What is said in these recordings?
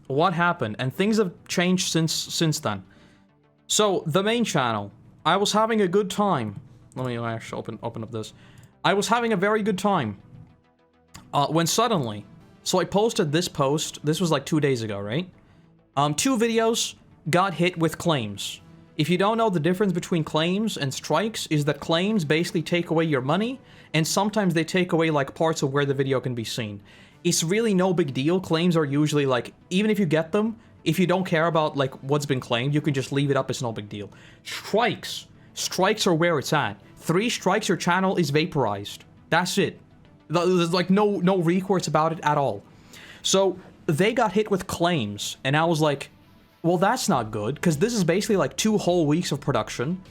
what happened, and things have changed since then. So, the main channel, I was having a good time. Let me actually open up this. I was having a very good time. When suddenly, so I posted this post, this was like 2 days ago, right? 2 videos got hit with claims. If you don't know, the difference between claims and strikes is that claims basically take away your money, and sometimes they take away like parts of where the video can be seen. It's really no big deal. Claims are usually like, even if you get them, if you don't care about like what's been claimed, you can just leave it up, it's no big deal. Strikes are where it's at. 3 strikes, your channel is vaporized. That's it. There's like no recourse about it at all. So they got hit with claims, and I was like, well, that's not good, because this is basically like 2 whole weeks of production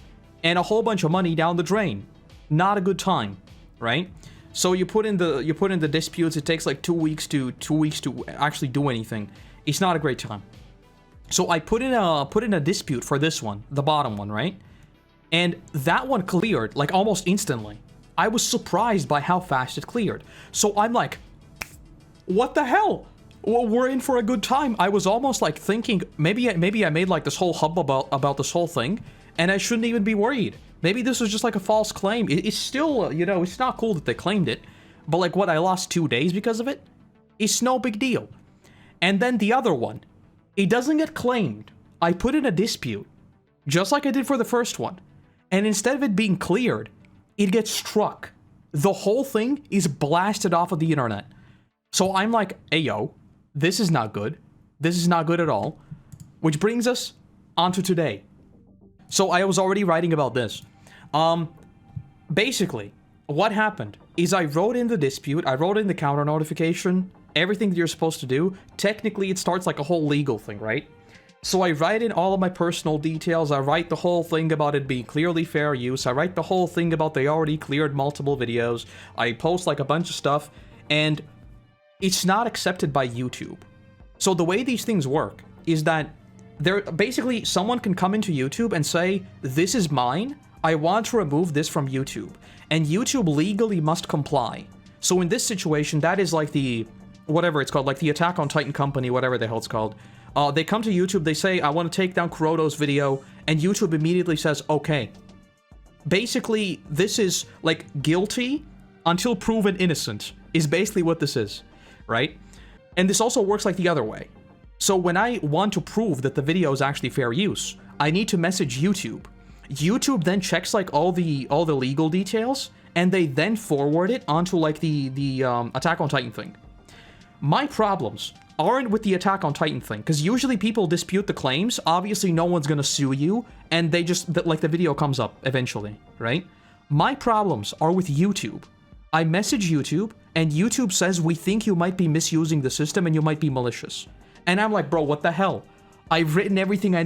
and a whole bunch of money down the drain. Not a good time, right? So you put in the disputes. It takes like 2 weeks to actually do anything. It's not a great time. So I put in a dispute for this one, the bottom one, right? And that one cleared like almost instantly. I was surprised by how fast it cleared. So I'm like, what the hell? Well, we're in for a good time. I was almost like thinking, maybe I made like this whole hubbub about this whole thing, and I shouldn't even be worried. Maybe this was just like a false claim. It's still, you know, it's not cool that they claimed it, but like what, I lost 2 days because of it? It's no big deal. And then the other one, it doesn't get claimed. I put in a dispute, just like I did for the first one. And instead of it being cleared, it gets struck. The whole thing is blasted off of the internet. So I'm like, hey yo, this is not good. This is not good at all. Which brings us onto today. So I was already writing about this. Basically, what happened is I wrote in the dispute, I wrote in the counter notification, everything that you're supposed to do. Technically, it starts like a whole legal thing, right? So I write in all of my personal details. I write the whole thing about it being clearly fair use. I write the whole thing about they already cleared multiple videos. I post like a bunch of stuff, and it's not accepted by YouTube. So the way these things work is that they're basically, someone can come into YouTube and say, this is mine. I want to remove this from YouTube. And YouTube legally must comply. So in this situation, that is like the, whatever it's called, like the Attack on Titan company, whatever the hell it's called. They come to YouTube, they say, I want to take down Koroto's video, and YouTube immediately says, okay. Basically, this is like guilty until proven innocent, is basically what this is, right? And this also works like the other way. So when I want to prove that the video is actually fair use, I need to message YouTube. YouTube then checks like all the legal details, and they then forward it onto like the Attack on Titan thing. My problems aren't with the Attack on Titan thing, because usually people dispute the claims. Obviously, no one's gonna sue you, and they just, like, the video comes up eventually, right? My problems are with YouTube. I message YouTube, and YouTube says, we think you might be misusing the system and you might be malicious. And I'm like, bro, what the hell? I've written everything.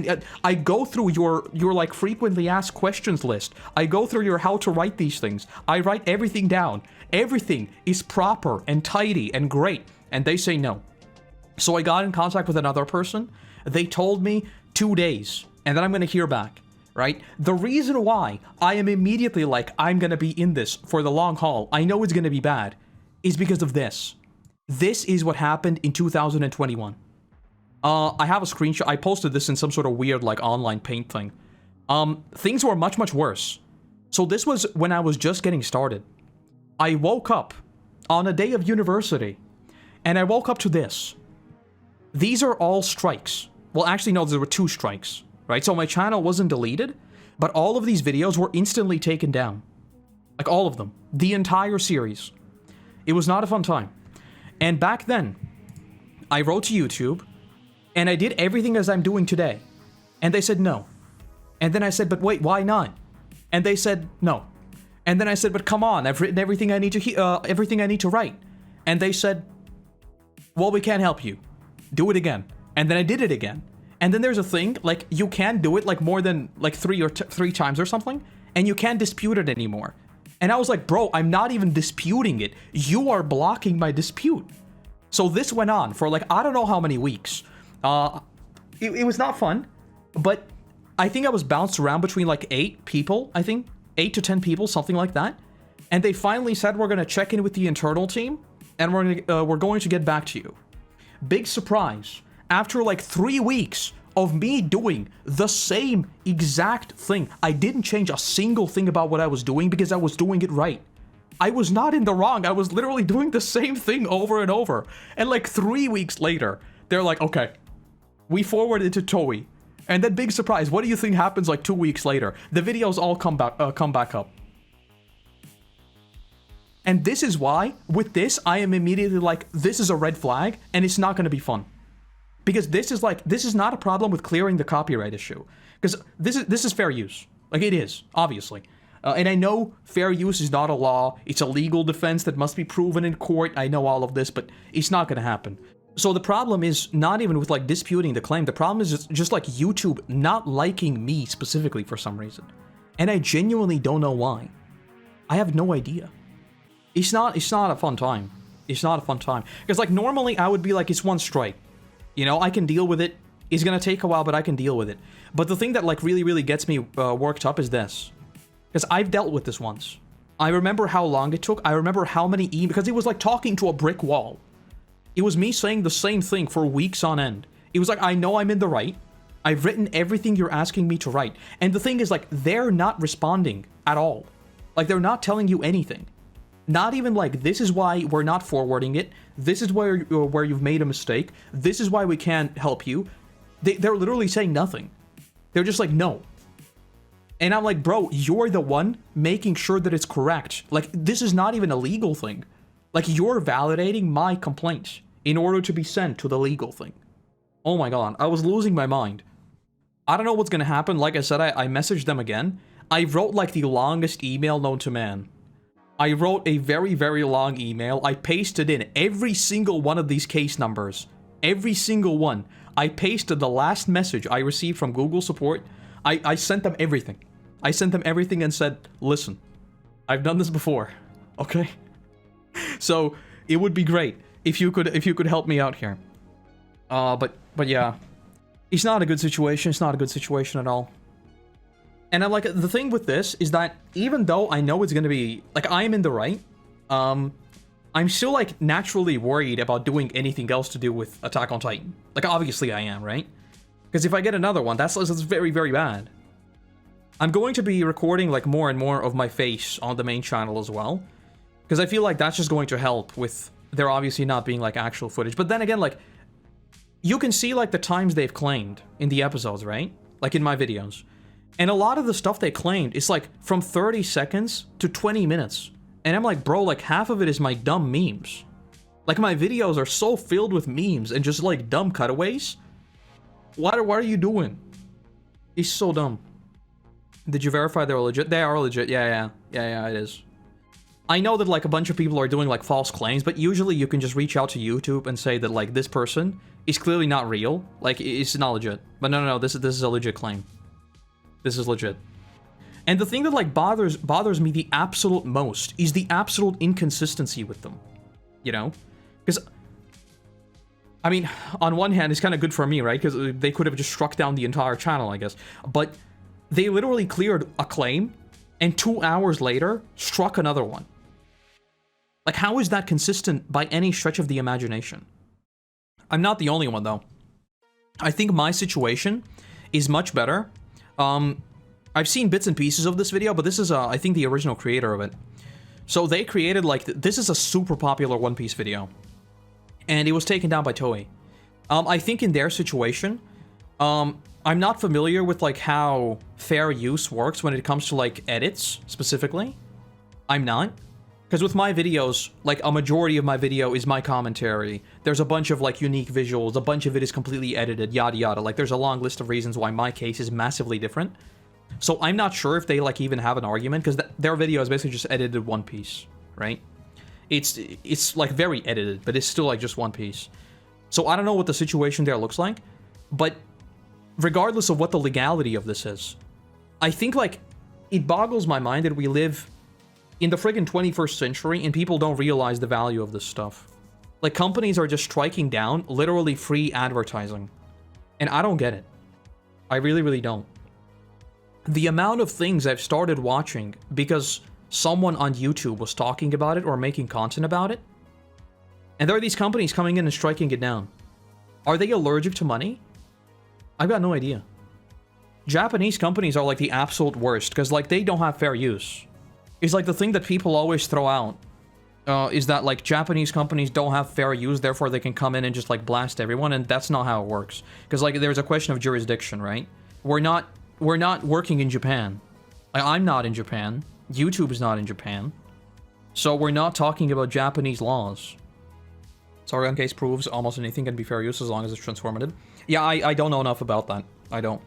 I go through your like frequently asked questions list. I go through your how to write these things. I write everything down. Everything is proper and tidy and great. And they say no. So I got in contact with another person. They told me 2 days, and then I'm going to hear back, right? The reason why I am immediately like, I'm going to be in this for the long haul, I know it's going to be bad, is because of this. This is what happened in 2021. I have a screenshot. I posted this in some sort of weird, like, online paint thing. Things were much, much worse. So this was when I was just getting started. I woke up on a day of university, and I woke up to this. These are all strikes. Well, actually, no, there were 2 strikes, right? So my channel wasn't deleted, but all of these videos were instantly taken down. Like, all of them. The entire series. It was not a fun time. And back then, I wrote to YouTube, and I did everything as I'm doing today. And they said no. And then I said, but wait, why not? And they said no. And then I said, but come on, I've written everything I need to write. And they said, well, we can't help you. Do it again. And then I did it again. And then there's a thing, like, you can do it like more than like 3 times or something, and you can't dispute it anymore. And I was like, bro, I'm not even disputing it. You are blocking my dispute. So this went on for like, I don't know how many weeks. It was not fun, but I think I was bounced around between like 8 people, I think. 8 to 10 people, something like that. And they finally said, we're going to check in with the internal team, and we're going to get back to you. Big surprise. after like 3 weeks of me doing the same exact thing. I didn't change a single thing about what I was doing because I was doing it right. I was not in the wrong. I was literally doing the same thing over and over. And like 3 weeks later, they're like, okay, we forwarded it to Toei. And then big surprise, what do you think happens like 2 weeks later? The videos all come back up. And this is why, with this, I am immediately like, this is a red flag, and it's not going to be fun. Because this is not a problem with clearing the copyright issue. Because this is fair use. Like, it is, obviously. And I know fair use is not a law. It's a legal defense that must be proven in court. I know all of this, but it's not going to happen. So the problem is not even with, like, disputing the claim. The problem is just like, YouTube not liking me specifically for some reason. And I genuinely don't know why. I have no idea. It's not a fun time. It's not a fun time. Because, like, normally I would be like, it's one strike. You know, I can deal with it. It's gonna take a while, but I can deal with it. But the thing that, like, really gets me worked up is this. Because I've dealt with this once. I remember how long it took. I remember how many emails, because it was like talking to a brick wall. It was me saying the same thing for weeks on end. It was like, I know I'm in the right. I've written everything you're asking me to write. And the thing is, like, they're not responding at all. Like, they're not telling you anything. Not even like, this is why we're not forwarding it. This is where you've made a mistake. This is why we can't help you. They're literally saying nothing. They're just like, no. And I'm like, bro, you're the one making sure that it's correct. Like, this is not even a legal thing. Like, you're validating my complaint in order to be sent to the legal thing. Oh my god, I was losing my mind. I don't know what's gonna happen. Like I said, I messaged them again. I wrote like the longest email known to man. I wrote a very long email. I pasted in every single one of these case numbers. Every single one. I pasted the last message I received from Google support. I sent them everything. I sent them everything and said, listen, I've done this before, okay? So it would be great if you could help me out here. But yeah, it's not a good situation. It's not a good situation at all. And I'm like, the thing with this is that even though I know it's gonna be, like, I am in the right, I'm still, like, naturally worried about doing anything else to do with Attack on Titan. Like, obviously I am, right? Because if I get another one, that's very bad. I'm going to be recording, like, more and more of my face on the main channel as well. Because I feel like that's just going to help with there obviously not being, like, actual footage. But then again, like, you can see, like, the times they've claimed in the episodes, right? Like, in my videos. And a lot of the stuff they claimed is like from 30 seconds to 20 minutes. And I'm like, bro, like half of it is my dumb memes. Like my videos are so filled with memes and just like dumb cutaways. What are you doing? It's so dumb. Did you verify they're legit? They are legit. Yeah, it is. I know that like a bunch of people are doing like false claims, but usually you can just reach out to YouTube and say that like this person is clearly not real. Like it's not legit. But no, this is a legit claim. This is legit. And the thing that, like, bothers me the absolute most is the absolute inconsistency with them. You know? Because, I mean, on one hand, it's kind of good for me, right? Because they could have just struck down the entire channel, I guess. But they literally cleared a claim, and 2 hours later, struck another one. Like, how is that consistent by any stretch of the imagination? I'm not the only one, though. I think my situation is much better. I've seen bits and pieces of this video, but this is, I think, the original creator of it. So they created, like, this is a super popular One Piece video. And it was taken down by Toei. I think in their situation, I'm not familiar with, like, how fair use works when it comes to, like, edits, specifically. I'm not. Because with my videos, like, a majority of my video is my commentary. There's a bunch of, like, unique visuals. A bunch of it is completely edited, yada yada. Like, there's a long list of reasons why my case is massively different. So I'm not sure if they, like, even have an argument, because their video is basically just edited one piece, right? It's, like, very edited, but it's still, like, just one piece. So I don't know what the situation there looks like, but regardless of what the legality of this is, I think, like, it boggles my mind that we live in the friggin' 21st century and people don't realize the value of this stuff. Like, companies are just striking down literally free advertising. And I don't get it. I really don't. The amount of things I've started watching because someone on YouTube was talking about it or making content about it, and there are these companies coming in and striking it down. Are they allergic to money? I've got no idea. Japanese companies are like the absolute worst, because like they don't have fair use. It's like the thing that people always throw out, is that like Japanese companies don't have fair use, therefore they can come in and just like blast everyone, and that's not how it works. Because like there's a question of jurisdiction, right? We're not working in Japan. Like, I'm not in Japan. YouTube is not in Japan. So we're not talking about Japanese laws. Sargon case proves almost anything can be fair use as long as it's transformative. Yeah, I don't know enough about that. I don't.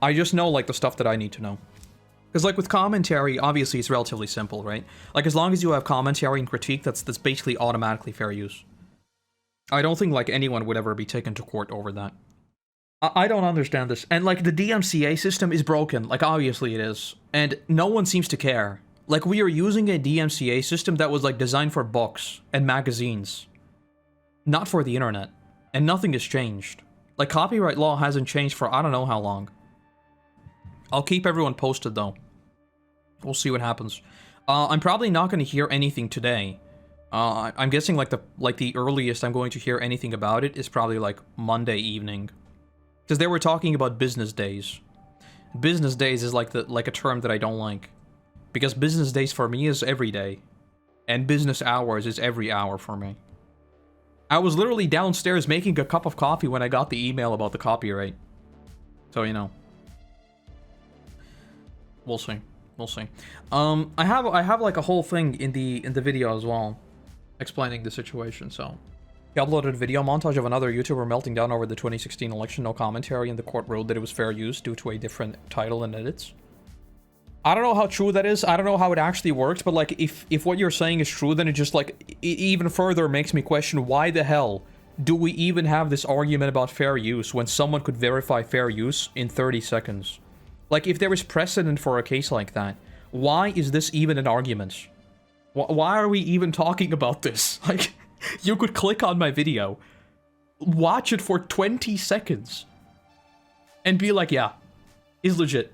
I just know, like, the stuff that I need to know. Because, like, with commentary, obviously it's relatively simple, right? Like, as long as you have commentary and critique, that's basically automatically fair use. I don't think, like, anyone would ever be taken to court over that. I don't understand this. And, like, the DMCA system is broken. Like, obviously it is. And no one seems to care. Like, we are using a DMCA system that was, like, designed for books and magazines. Not for the internet. And nothing has changed. Like, copyright law hasn't changed for I don't know how long. I'll keep everyone posted, though. We'll see what happens. I'm probably not going to hear anything today. I'm guessing, like, the earliest I'm going to hear anything about it is probably, like, Monday evening. Because they were talking about business days. Business days is, like, a term that I don't like. Because business days for me is every day. And business hours is every hour for me. I was literally downstairs making a cup of coffee when I got the email about the copyright. So, you know. We'll see. We'll see. I have like a whole thing in the video as well, explaining the situation. So, he uploaded a video montage of another YouTuber melting down over the 2016 election. No commentary, and the court ruled that it was fair use due to a different title and edits. I don't know how true that is. I don't know how it actually works, but like if what you're saying is true, then it just like it even further makes me question why the hell do we even have this argument about fair use when someone could verify fair use in 30 seconds? Like, if there is precedent for a case like that, why is this even an argument? Why are we even talking about this? Like, you could click on my video, watch it for 20 seconds, and be like, yeah, it's legit.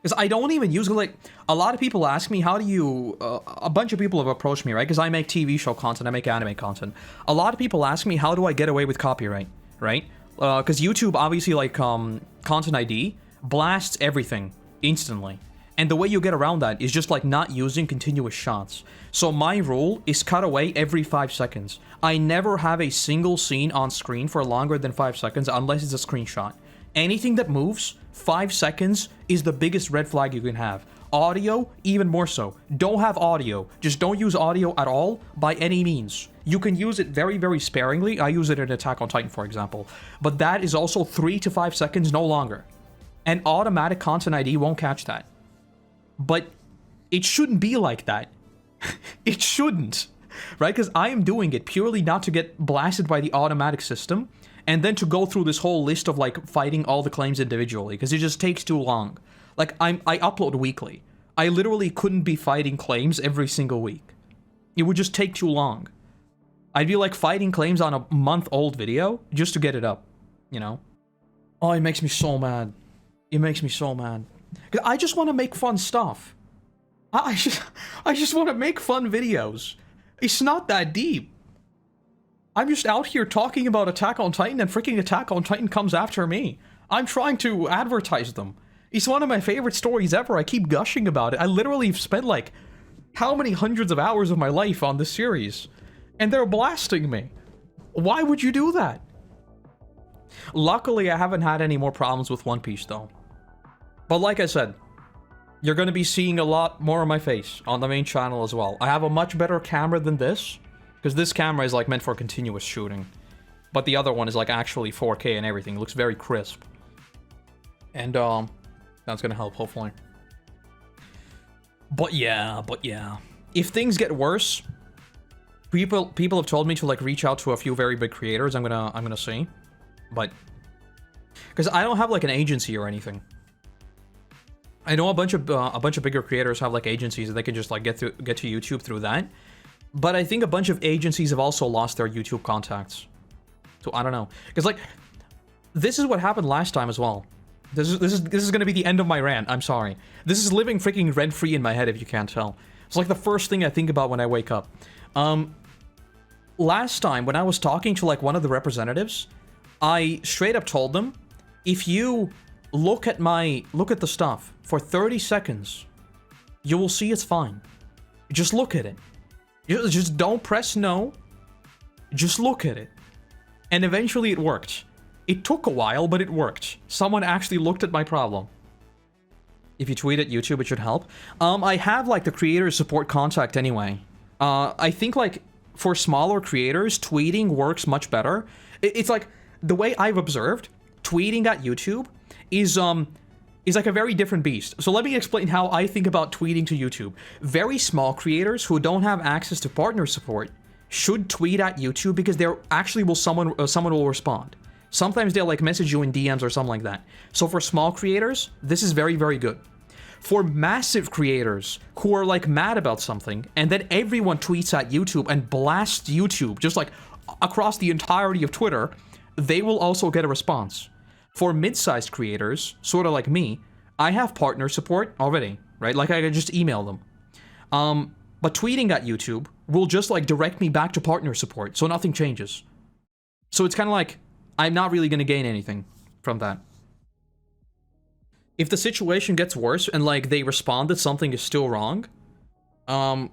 Because I don't even use, like, a lot of people ask me, how do you, a bunch of people have approached me, right? Because I make TV show content, I make anime content. A lot of people ask me, how do I get away with copyright, right? Because YouTube, obviously, like, Content ID blasts everything instantly. And the way you get around that is just, like, not using continuous shots. So my rule is cut away every 5 seconds. I never have a single scene on screen for longer than 5 seconds unless it's a screenshot. Anything that moves, 5 seconds is the biggest red flag you can have. Audio, even more so. Don't have audio. Just don't use audio at all by any means. You can use it very, very sparingly. I use it in Attack on Titan, for example. But that is also 3 to 5 seconds, no longer. And automatic Content ID won't catch that. But it shouldn't be like that. It shouldn't. Right? Because I am doing it purely not to get blasted by the automatic system, and then to go through this whole list of, like, fighting all the claims individually, because it just takes too long. Like, I upload weekly. I literally couldn't be fighting claims every single week. It would just take too long. I'd be, like, fighting claims on a month-old video just to get it up, you know? Oh, it makes me so mad. It makes me so mad. 'Cause I just want to make fun stuff. I just want to make fun videos. It's not that deep. I'm just out here talking about Attack on Titan, and freaking Attack on Titan comes after me. I'm trying to advertise them. It's one of my favorite stories ever. I keep gushing about it. I literally spent, like, how many hundreds of hours of my life on this series? And they're blasting me. Why would you do that? Luckily, I haven't had any more problems with One Piece, though. But like I said, you're going to be seeing a lot more of my face on the main channel as well. I have a much better camera than this, because this camera is, like, meant for continuous shooting. But the other one is, like, actually 4K and everything. It looks very crisp. And, that's going to help, hopefully. But yeah. If things get worse, people have told me to, like, reach out to a few very big creators. I'm gonna see. But, because I don't have, like, an agency or anything. I know a bunch of bigger creators have, like, agencies that they can just, like, get to YouTube through that. But I think a bunch of agencies have also lost their YouTube contacts. So I don't know, because, like, this is what happened last time as well. This is gonna be the end of my rant. I'm sorry. This is living freaking rent-free in my head, if you can't tell. It's like the first thing I think about when I wake up. Last time when I was talking to, like, one of the representatives, they were saying that, like, YouTube is, like, trying to, like, ban, like, certain videos. And, like, I don't know, I straight up told them, if you look at the stuff for 30 seconds, you will see it's fine. Just look at it. Just don't press no. Just look at it. And eventually it worked. It took a while, but it worked. Someone actually looked at my problem. If you tweet at YouTube, it should help. I have, like, the creator support contact anyway. I think, like, for smaller creators, tweeting works much better. It's like, the way I've observed, tweeting at YouTube is like a very different beast. So let me explain how I think about tweeting to YouTube. Very small creators who don't have access to partner support should tweet at YouTube because there actually will someone will respond. Sometimes they'll like message you in DMs or something like that. So for small creators, this is very, very good. For massive creators who are like mad about something and then everyone tweets at YouTube and blasts YouTube just like across the entirety of Twitter, they will also get a response. For mid-sized creators, sort of like me, I have partner support already, right? Like I can just email them. But tweeting at YouTube will just like direct me back to partner support, so nothing changes. So it's kind of like, I'm not really going to gain anything from that. If the situation gets worse and like they respond that something is still wrong, then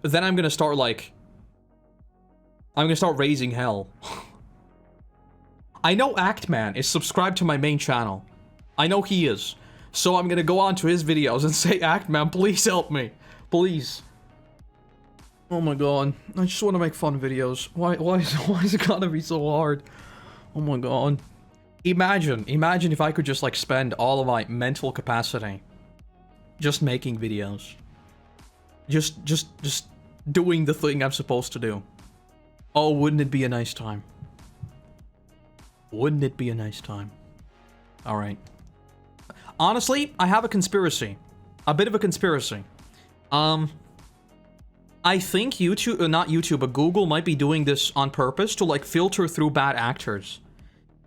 I'm going to start like, I'm going to start raising hell. I know Actman is subscribed to my main channel. I know he is. So I'm going to go on to his videos and say, Actman, please help me. Please. Oh my god. I just want to make fun videos. Why is it gotta be so hard? Oh my god. Imagine if I could just like spend all of my mental capacity just making videos. Just doing the thing I'm supposed to do. Oh, wouldn't it be a nice time? Wouldn't it be a nice time? Alright. Honestly, I have a conspiracy. A bit of a conspiracy. I think YouTube, not YouTube, but Google might be doing this on purpose to like filter through bad actors.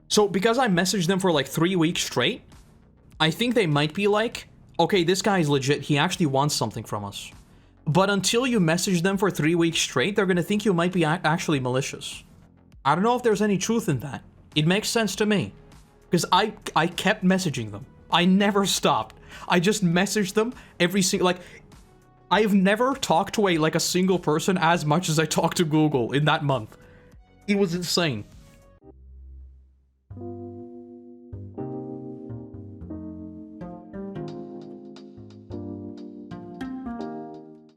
So because I messaged them for like 3 weeks straight, I think they might be like, okay, this guy's legit, he actually wants something from us. But until you message them for 3 weeks straight, they're gonna think you might be actually malicious. I don't know if there's any truth in that. It makes sense to me. Because I kept messaging them. I never stopped. I just messaged them every single, like, I've never talked to a single person as much as I talked to Google in that month. It was insane.